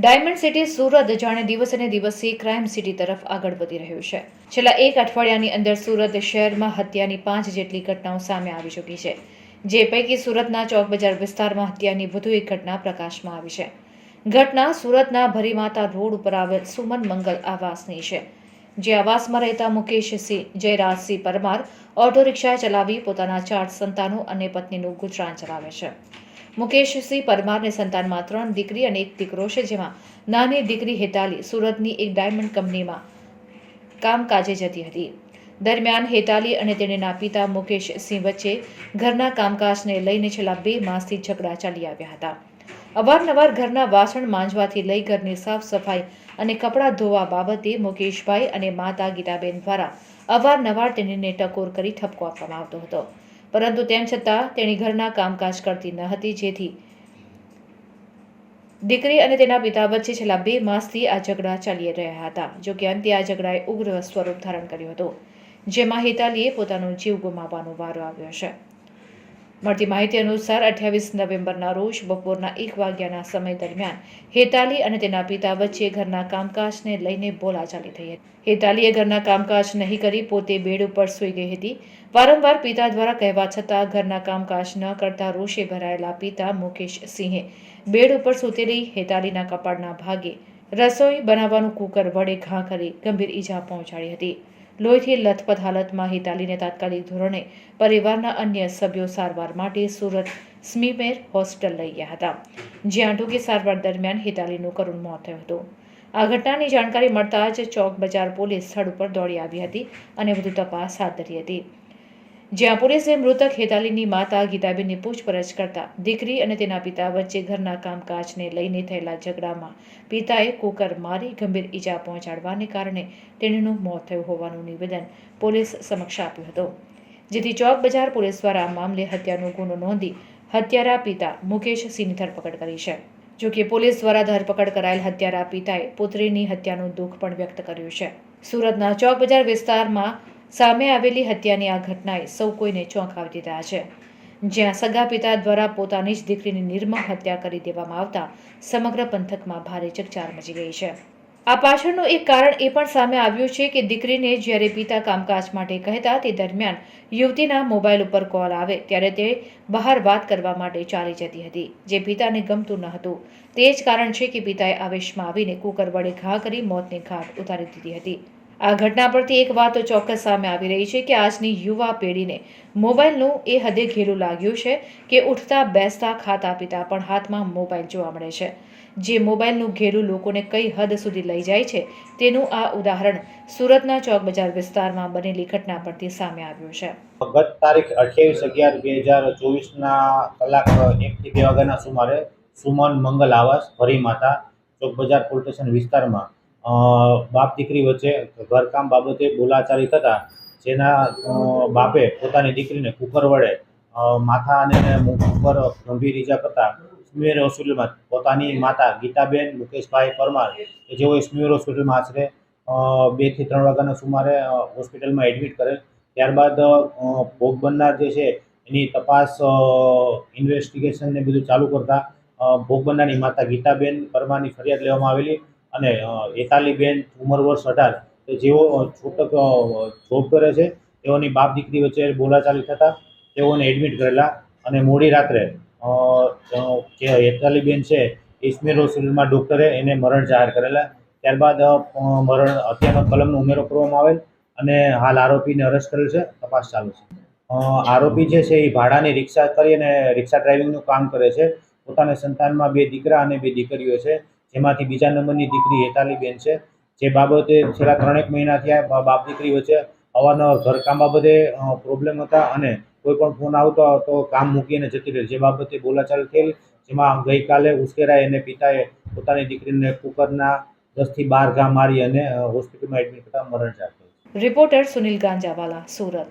Diamond city Surat જાણે દિવસે ને દિવસે ક્રાઇમ સિટી તરફ આગળ વધી રહ્યું છે. છેલ્લા એક અઠવાડિયાની અંદર સુરત શહેરમાં હત્યાની 5 જેટલી ઘટનાઓ સામે આવી ચૂકી છે. જે પૈકી સુરતના ચોક બજાર વિસ્તારમાં હત્યાની વધુ એક ઘટના પ્રકાશમાં આવી છે. ઘટના સુરતના ભરીમાતા રોડ ઉપર આવેલ સુમન મંગલ આવાસની છે. જે આવાસમાં રહેતા મુકેશસિંહ જયરાજસિંહ પરમાર ઓટો રિક્ષા ચલાવી પોતાના 4 સંતાનો અને પત્નીનું ગુજરાન ચલાવે છે. મુકેશસિંહ પરમારને સંતાનમાં 3 દીકરી અને 1 દીકરો છે, જેમાં નાની દીકરી હેતાલી સુરતની એક ડાયમંડ કંપનીમાં કામકાજે જતી હતી. દરમિયાન હેતાલી અને તેના પિતા મુકેશસિંહ વચ્ચે ઘરના કામકાજને લઈને છેલ્લા 2 માસથી ઝઘડા ચાલી આવ્યા હતા. અવારનવાર ઘરના વાસણ માંજવાથી લઈ ઘરની સાફ સફાઈ અને કપડાં ધોવા બાબતે મુકેશભાઈ અને માતા ગીતાબેન દ્વારા અવારનવાર તેણીને ટકોર કરી ઠપકો આપવામાં આવતો હતો. પરંતુ તેમ છતાં તેણી ઘરના કામકાજ કરતી ન હતી, જેથી દીકરી અને તેના પિતા વચ્ચે છેલ્લા 2 માસથી આ ઝઘડા ચાલી રહ્યા હતા. જોકે અંતે આ ઝઘડાએ ઉગ્ર સ્વરૂપ ધારણ કર્યું હતું, જેમાં હેતાલીએ પોતાનો જીવ ગુમાવવાનો વારો આવ્યો છે. મળતી માહિતી અનુસાર 28 નવેમ્બરના રોજ બપોરના 1 વાગ્યાના સમય દરમિયાન હેતાલી અને તેના પિતા વચ્ચે ઘરના કામકાજને લઈને બોલાચાલી થઈ હતી. હેતાલીએ ઘરના કામકાજ નહીં કરી પોતે બેડ ઉપર સૂઈ ગઈ હતી. વારંવાર પિતા દ્વારા કહેવા છતાં ઘરના કામકાજ ન કરતા રોષે ભરાયેલા પિતા મુકેશસિંહે બેડ ઉપર સૂતેલી હેતાલીના કપાળના ભાગે રસોઈ બનાવવાનું કુકર વડે ઘા કરી ગંભીર ઈજા પહોંચાડી હતી. લોહીથી લથપથ હાલતમાં હેતાલીને તાત્કાલિક ધોરણે પરિવારના અન્ય સભ્યો સારવાર માટે સુરત સ્મીમેર હોસ્પિટલ લઈ ગયા હતા, જ્યાં ટૂંકી સારવાર દરમિયાન હેતાલીનું કરુણ મોત થયું હતું. આ ઘટનાની જાણકારી મળતા જ ચોક બજાર પોલીસ સ્થળ ઉપર દોડી આવી હતી અને વધુ તપાસ હાથ ધરી હતી, જ્યાં પોલીસે મૃતક હેતાલીની માતા ગીતાબેનની પૂછપરછ કરતા દીકરી અને તેના પિતા વચ્ચે ઘરના કામકાજને લઈને થયેલા ઝઘડામાં પિતાએ કુકર મારી ગંભીર ઈજા પહોંચાડવાને કારણે તેણીનું મોત થયું હોવાનું નિવેદન પોલીસ સમક્ષ આપ્યું હતું. જેથી ચોક બજાર પોલીસ દ્વારા આ મામલે હત્યાનો ગુનો નોંધી હત્યારા પિતા મુકેશસિંહની ધરપકડ કરી છે. જોકે પોલીસ દ્વારા ધરપકડ કરાયેલ હત્યારા પિતાએ પુત્રીની હત્યાનું દુઃખ પણ વ્યક્ત કર્યું છે. સુરતના ચોક બજાર વિસ્તારમાં સામે આવેલી હત્યાની આ ઘટનાએ સૌ કોઈને ચોંકાવી દીધા છે, જ્યાં સગા પિતા દ્વારા પોતાની જ દીકરીની નિર્મમ હત્યા કરી દેવામાં આવતા સમગ્ર પંથકમાં ભારે ચકચાર મચી ગઈ છે. આ પાછળનું એક કારણ એ પણ સામે આવ્યું છે કે દીકરીને જ્યારે પિતા કામકાજ માટે કહેતા તે દરમિયાન યુવતીના મોબાઈલ ઉપર કોલ આવે ત્યારે તે બહાર વાત કરવા માટે ચાલી જતી હતી, જે પિતાને ગમતું ન હતું. તે જ કારણ છે કે પિતાએ આવેશમાં આવીને કુકર વડે ઘા કરી મોતને ઘાટ ઉતારી દીધી હતી. આ ઘટના પરથી એક વાત તો ચોક્કસ સામે આવી રહી છે કે આજની યુવા પેઢીને મોબાઈલનું એ હદે ઘેલું લાગ્યું છે કે ઉઠતા બેસતા ખાતા પીતા પણ હાથમાં મોબાઈલ જોવા મળે છે. જે મોબાઈલનું ઘેલું લોકોને કઈ હદ સુધી લઈ જાય છે તેનું આ ઉદાહરણ સુરતના ચોક બજાર વિસ્તારમાં બનેલી ઘટના પરથી સામે આવ્યું છે. ગત તારીખ 28/11/2024ના કલાક 1 થી 2 વાગ્યાના સુમારે સુમન મંગલ આવાસ ભરીમાતા ચોક બજાર પોલીસ સ્ટેશન વિસ્તારમાં બાપ દીકરી વચ્ચે ઘરકામ બાબતે બોલાચાલી થતા જેના બાપે પોતાની દીકરીને કુકર વડે માથા અને મુખ ઉપર ગંભીર ઈજા કરતા સ્મીમેર હોસ્પિટલમાં પોતાની માતા ગીતાબેન મુકેશભાઈ પરમાર કે જેઓ સ્મીમેર હોસ્પિટલમાં આશરે 2 થી 3 વાગ્યાના સુમારે હોસ્પિટલમાં એડમિટ કરેલ. ત્યારબાદ ભોગ બનનાર જે છે એની તપાસ ઇન્વેસ્ટિગેશન ને બધું ચાલુ કરતા ભોગ બનનારની માતા ગીતાબેન પરમારની ફરિયાદ લેવામાં આવેલી અને હેતાલીબેન ઉંમર વર્ષ 18 કે જેઓ છૂટક જોબ કરે છે તેઓની બાપ દીકરી વચ્ચે બોલાચાલી થતા તેઓને એડમિટ કરેલા અને મોડી રાત્રે જે હેતાલીબેન છે એ સ્મીમેર હોસ્પિટલમાં ડૉક્ટરે એને મરણ જાહેર કરેલા. ત્યારબાદ હત્યાનો કલમનો ઉમેરો કરવામાં આવેલ અને હાલ આરોપીને અરેસ્ટ કરેલ છે. તપાસ ચાલુ છે. આરોપી જે છે એ ભાડાની રિક્ષા કરી અને રિક્ષા ડ્રાઇવિંગનું કામ કરે છે. પોતાના સંતાનમાં 2 દીકરા અને 2 દીકરીઓ છે, જેમાંથી બીજા નંબરની દીકરી હેતાલીબેન છે. જે બાબતે છેલ્લા 3 મહિના થયા બાપ દીકરી વચ્ચે અવારનવાર ઘરકામ બાબતે પ્રોબ્લેમ હતા અને કોઈ પણ ફોન આવતો તો કામ મૂકીને જતી રહી, જે બાબતે બોલાચાલી થયેલી. જેમાં ગઈકાલે ઉશ્કેરાઈ અને પિતાએ પોતાની દીકરીને કુકરના 10 થી 12 ઘા મારી અને હોસ્પિટલમાં એડમિટ કરતા મરણ જાહેર કર્યું. રિપોર્ટર સુનિલ ગાંજાવાલા, સુરત.